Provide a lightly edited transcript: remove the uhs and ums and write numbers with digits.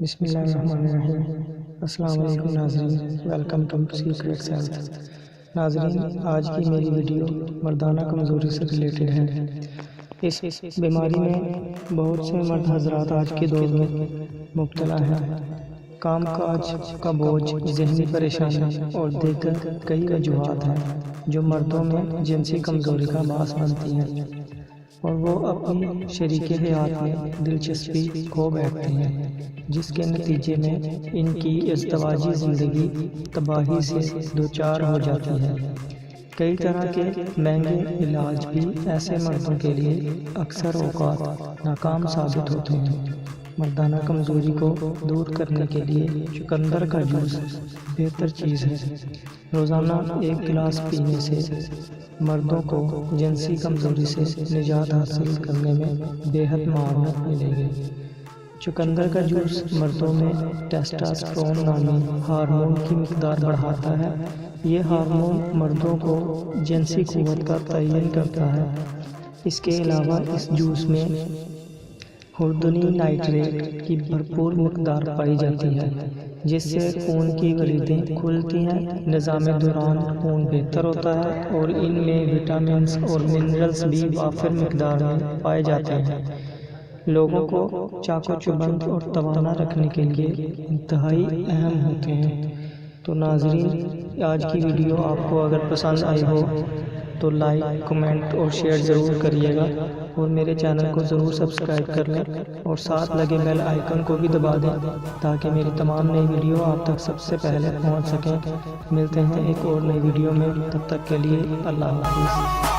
بسم اللہ الرحمن الرحیم۔ السلام علیکم ناظرین، ویلکم ٹو سیکریٹس ہیلتھ۔ ناظرین، آج کی میری ویڈیو مردانہ کمزوری سے ریلیٹڈ ہے۔ اس بیماری میں بہت سے مرد حضرات آج کے دور میں مبتلا ہیں۔ کام کاج کا بوجھ، ذہنی پریشانی اور دیگر کئی وجوہات ہیں جو مردوں میں جنسی کمزوری کا باعث بنتی ہیں، اور وہ اپنی شریک حیات میں دلچسپی کھو بیٹھتے ہیں، جس کے نتیجے میں ان کی ازدواجی زندگی تباہی سے دوچار ہو جاتی ہے۔ کئی طرح کے مہنگے علاج بھی ایسے مردوں کے لیے اکثر اوقات ناکام ثابت ہوتے ہیں۔ مردانہ کمزوری کو دور کرنے کے لیے چقندر کا جوس بہتر چیز ہے۔ روزانہ 1 گلاس پینے سے مردوں کو جنسی کمزوری سے نجات حاصل کرنے میں بہت معاونت ملے گی۔ چقندر کا جوس مردوں میں ٹیسٹاسٹرون نامی ہارمون کی مقدار بڑھاتا ہے۔ یہ ہارمون مردوں کو جنسی قوت کا تعین کرتا ہے۔ اس کے علاوہ اس جوس میں خوردنی نائٹریٹ کی بھرپور مقدار پائی جاتی ہے، جس سے خون کی وریدیں کھلتی ہیں، نظام دوران خون بہتر ہوتا ہے اور ان میں وٹامنز اور منرلز بھی وافر مقدار میں پائے جاتے ہیں۔ لوگوں کو چاق و چوبند اور توانا رکھنے کے لیے انتہائی اہم ہوتے ہیں۔ تو ناظرین، آج کی ویڈیو آپ کو اگر پسند آئی ہو تو لائک، کمنٹ اور شیئر ضرور کریے گا، اور میرے چینل کو ضرور سبسکرائب کر لیں اور ساتھ لگے بیل آئیکن کو بھی دبا دیں تاکہ میری تمام نئی ویڈیو آپ تک سب سے پہلے پہنچ سکیں۔ ملتے ہیں ایک اور نئی ویڈیو میں، تب تک کے لیے اللہ حافظ۔